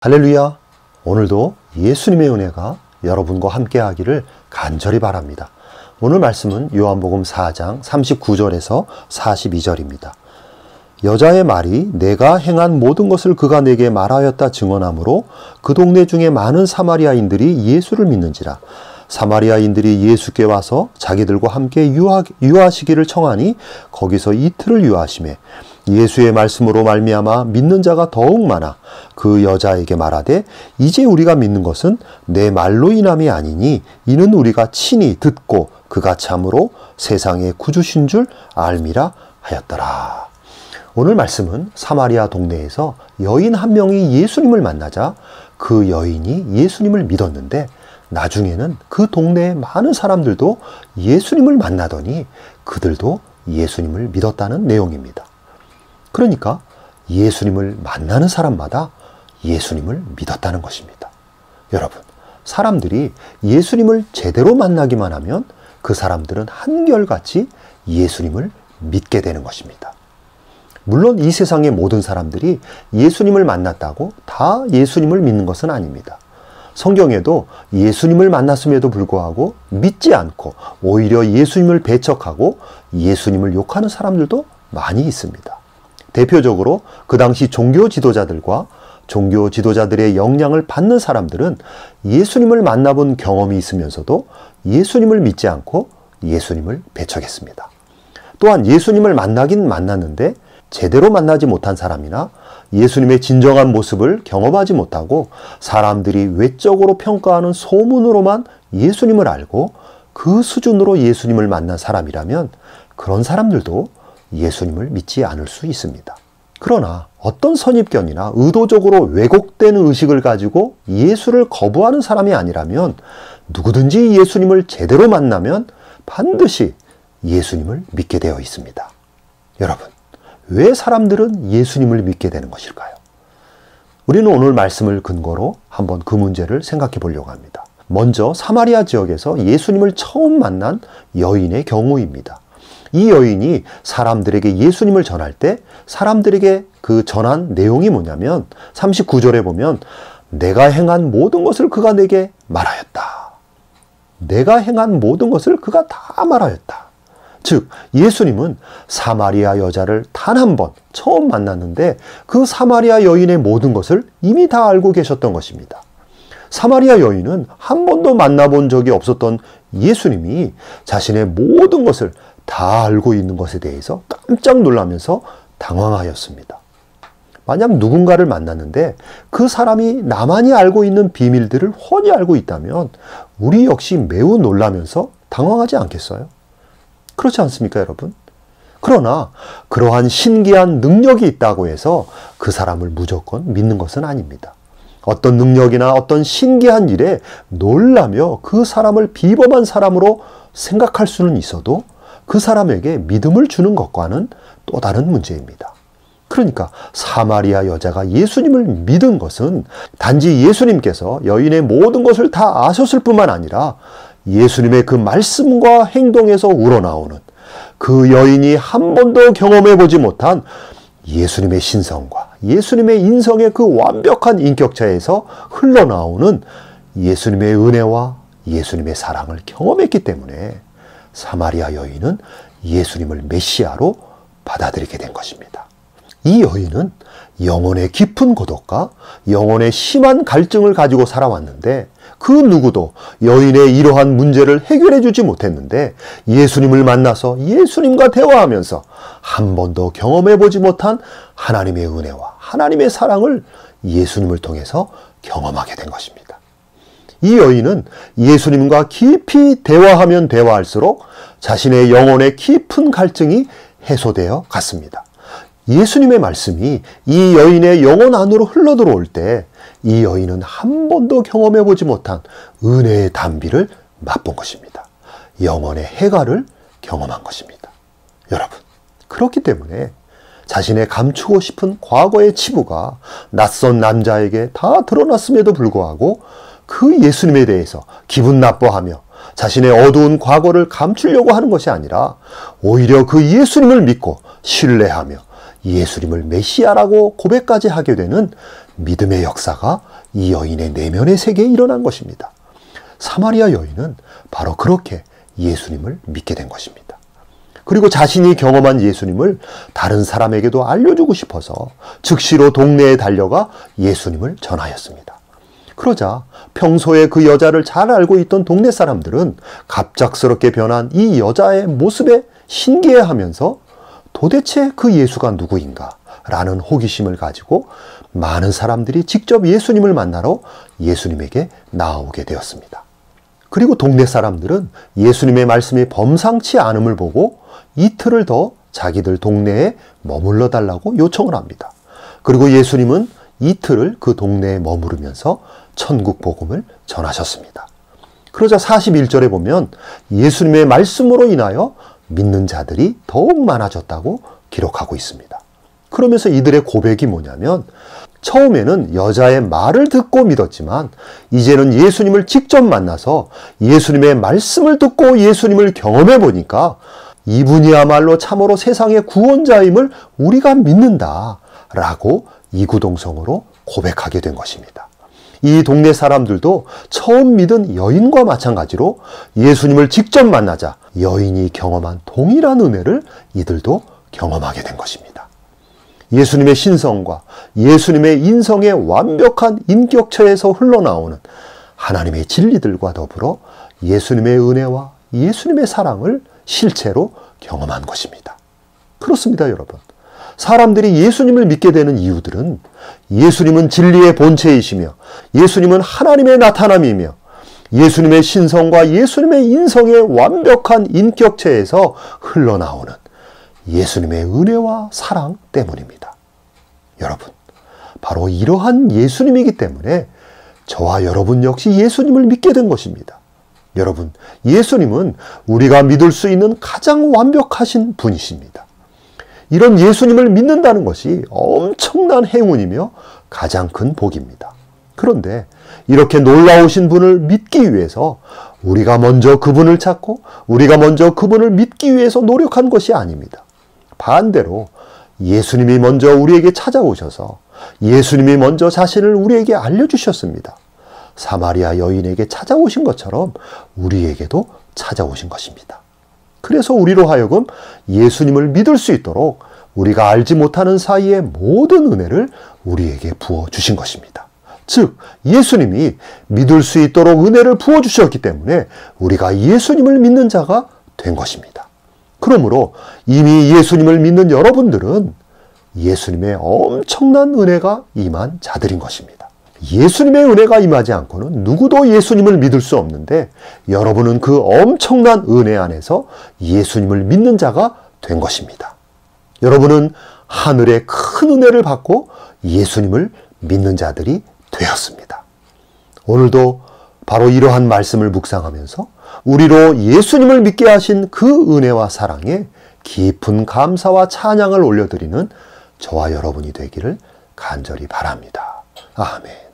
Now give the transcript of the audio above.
할렐루야! 오늘도 예수님의 은혜가 여러분과 함께 하기를 간절히 바랍니다. 오늘 말씀은 요한복음 4장 39절에서 42절입니다. 여자의 말이 내가 행한 모든 것을 그가 내게 말하였다 증언하므로 그 동네 중에 많은 사마리아인들이 예수를 믿는지라. 사마리아인들이 예수께 와서 자기들과 함께 유하시기를 청하니 거기서 이틀을 유하시매 예수의 말씀으로 말미암아 믿는 자가 더욱 많아 그 여자에게 말하되 이제 우리가 믿는 것은 내 말로 인함이 아니니 이는 우리가 친히 듣고 그가 참으로 세상의 구주신 줄 알미라 하였더라. 오늘 말씀은 사마리아 동네에서 여인 한 명이 예수님을 만나자 그 여인이 예수님을 믿었는데 나중에는 그 동네의 많은 사람들도 예수님을 만나더니 그들도 예수님을 믿었다는 내용입니다. 그러니까 예수님을 만나는 사람마다 예수님을 믿었다는 것입니다. 여러분, 사람들이 예수님을 제대로 만나기만 하면 그 사람들은 한결같이 예수님을 믿게 되는 것입니다. 물론 이 세상의 모든 사람들이 예수님을 만났다고 다 예수님을 믿는 것은 아닙니다. 성경에도 예수님을 만났음에도 불구하고 믿지 않고 오히려 예수님을 배척하고 예수님을 욕하는 사람들도 많이 있습니다. 대표적으로 그 당시 종교 지도자들과 종교 지도자들의 영향을 받는 사람들은 예수님을 만나본 경험이 있으면서도 예수님을 믿지 않고 예수님을 배척했습니다. 또한 예수님을 만나긴 만났는데 제대로 만나지 못한 사람이나 예수님의 진정한 모습을 경험하지 못하고 사람들이 외적으로 평가하는 소문으로만 예수님을 알고 그 수준으로 예수님을 만난 사람이라면 그런 사람들도 예수님을 믿지 않을 수 있습니다. 그러나 어떤 선입견이나 의도적으로 왜곡된 의식을 가지고 예수를 거부하는 사람이 아니라면 누구든지 예수님을 제대로 만나면 반드시 예수님을 믿게 되어 있습니다. 여러분, 왜 사람들은 예수님을 믿게 되는 것일까요? 우리는 오늘 말씀을 근거로 한번 그 문제를 생각해 보려고 합니다. 먼저 사마리아 지역에서 예수님을 처음 만난 여인의 경우입니다. 이 여인이 사람들에게 예수님을 전할 때 사람들에게 그 전한 내용이 뭐냐면 39절에 보면 내가 행한 모든 것을 그가 내게 말하였다. 내가 행한 모든 것을 그가 다 말하였다. 즉 예수님은 사마리아 여자를 단 한 번 처음 만났는데 그 사마리아 여인의 모든 것을 이미 다 알고 계셨던 것입니다. 사마리아 여인은 한 번도 만나본 적이 없었던 예수님이 자신의 모든 것을 다 알고 있는 것에 대해서 깜짝 놀라면서 당황하였습니다. 만약 누군가를 만났는데 그 사람이 나만이 알고 있는 비밀들을 훤히 알고 있다면 우리 역시 매우 놀라면서 당황하지 않겠어요? 그렇지 않습니까, 여러분? 그러나 그러한 신기한 능력이 있다고 해서 그 사람을 무조건 믿는 것은 아닙니다. 어떤 능력이나 어떤 신기한 일에 놀라며 그 사람을 비범한 사람으로 생각할 수는 있어도 그 사람에게 믿음을 주는 것과는 또 다른 문제입니다. 그러니까 사마리아 여자가 예수님을 믿은 것은 단지 예수님께서 여인의 모든 것을 다 아셨을 뿐만 아니라 예수님의 그 말씀과 행동에서 우러나오는 그 여인이 한 번도 경험해보지 못한 예수님의 신성과 예수님의 인성의 그 완벽한 인격체에서 흘러나오는 예수님의 은혜와 예수님의 사랑을 경험했기 때문에 사마리아 여인은 예수님을 메시아로 받아들이게 된 것입니다. 이 여인은 영혼의 깊은 고독과 영혼의 심한 갈증을 가지고 살아왔는데 그 누구도 여인의 이러한 문제를 해결해 주지 못했는데 예수님을 만나서 예수님과 대화하면서 한 번도 경험해 보지 못한 하나님의 은혜와 하나님의 사랑을 예수님을 통해서 경험하게 된 것입니다. 이 여인은 예수님과 깊이 대화하면 대화할수록 자신의 영혼의 깊은 갈증이 해소되어 갔습니다. 예수님의 말씀이 이 여인의 영혼 안으로 흘러들어올 때 이 여인은 한 번도 경험해보지 못한 은혜의 단비를 맛본 것입니다. 영혼의 해갈을 경험한 것입니다. 여러분, 그렇기 때문에 자신의 감추고 싶은 과거의 치부가 낯선 남자에게 다 드러났음에도 불구하고 그 예수님에 대해서 기분 나빠하며 자신의 어두운 과거를 감추려고 하는 것이 아니라 오히려 그 예수님을 믿고 신뢰하며 예수님을 메시아라고 고백까지 하게 되는 믿음의 역사가 이 여인의 내면의 세계에 일어난 것입니다. 사마리아 여인은 바로 그렇게 예수님을 믿게 된 것입니다. 그리고 자신이 경험한 예수님을 다른 사람에게도 알려주고 싶어서 즉시로 동네에 달려가 예수님을 전하였습니다. 그러자 평소에 그 여자를 잘 알고 있던 동네 사람들은 갑작스럽게 변한 이 여자의 모습에 신기해하면서 도대체 그 예수가 누구인가? 라는 호기심을 가지고 많은 사람들이 직접 예수님을 만나러 예수님에게 나아오게 되었습니다. 그리고 동네 사람들은 예수님의 말씀이 범상치 않음을 보고 이틀을 더 자기들 동네에 머물러 달라고 요청을 합니다. 그리고 예수님은 이틀을 그 동네에 머무르면서 천국 복음을 전하셨습니다. 그러자 41절에 보면 예수님의 말씀으로 인하여 믿는 자들이 더욱 많아졌다고 기록하고 있습니다. 그러면서 이들의 고백이 뭐냐면 처음에는 여자의 말을 듣고 믿었지만 이제는 예수님을 직접 만나서 예수님의 말씀을 듣고 예수님을 경험해 보니까 이분이야말로 참으로 세상의 구원자임을 우리가 믿는다 라고 이구동성으로 고백하게 된 것입니다. 이 동네 사람들도 처음 믿은 여인과 마찬가지로 예수님을 직접 만나자 여인이 경험한 동일한 은혜를 이들도 경험하게 된 것입니다. 예수님의 신성과 예수님의 인성의 완벽한 인격체에서 흘러나오는 하나님의 진리들과 더불어 예수님의 은혜와 예수님의 사랑을 실체로 경험한 것입니다. 그렇습니다, 여러분. 사람들이 예수님을 믿게 되는 이유들은 예수님은 진리의 본체이시며 예수님은 하나님의 나타남이며 예수님의 신성과 예수님의 인성의 완벽한 인격체에서 흘러나오는 예수님의 은혜와 사랑 때문입니다. 여러분, 바로 이러한 예수님이기 때문에 저와 여러분 역시 예수님을 믿게 된 것입니다. 여러분, 예수님은 우리가 믿을 수 있는 가장 완벽하신 분이십니다. 이런 예수님을 믿는다는 것이 엄청난 행운이며 가장 큰 복입니다. 그런데 이렇게 놀라우신 분을 믿기 위해서 우리가 먼저 그분을 찾고 우리가 먼저 그분을 믿기 위해서 노력한 것이 아닙니다. 반대로 예수님이 먼저 우리에게 찾아오셔서 예수님이 먼저 자신을 우리에게 알려주셨습니다. 사마리아 여인에게 찾아오신 것처럼 우리에게도 찾아오신 것입니다. 그래서 우리로 하여금 예수님을 믿을 수 있도록 우리가 알지 못하는 사이에 모든 은혜를 우리에게 부어주신 것입니다. 즉, 예수님이 믿을 수 있도록 은혜를 부어주셨기 때문에 우리가 예수님을 믿는 자가 된 것입니다. 그러므로 이미 예수님을 믿는 여러분들은 예수님의 엄청난 은혜가 임한 자들인 것입니다. 예수님의 은혜가 임하지 않고는 누구도 예수님을 믿을 수 없는데 여러분은 그 엄청난 은혜 안에서 예수님을 믿는 자가 된 것입니다. 여러분은 하늘의 큰 은혜를 받고 예수님을 믿는 자들이 되었습니다. 오늘도 바로 이러한 말씀을 묵상하면서 우리로 예수님을 믿게 하신 그 은혜와 사랑에 깊은 감사와 찬양을 올려드리는 저와 여러분이 되기를 간절히 바랍니다. 아멘.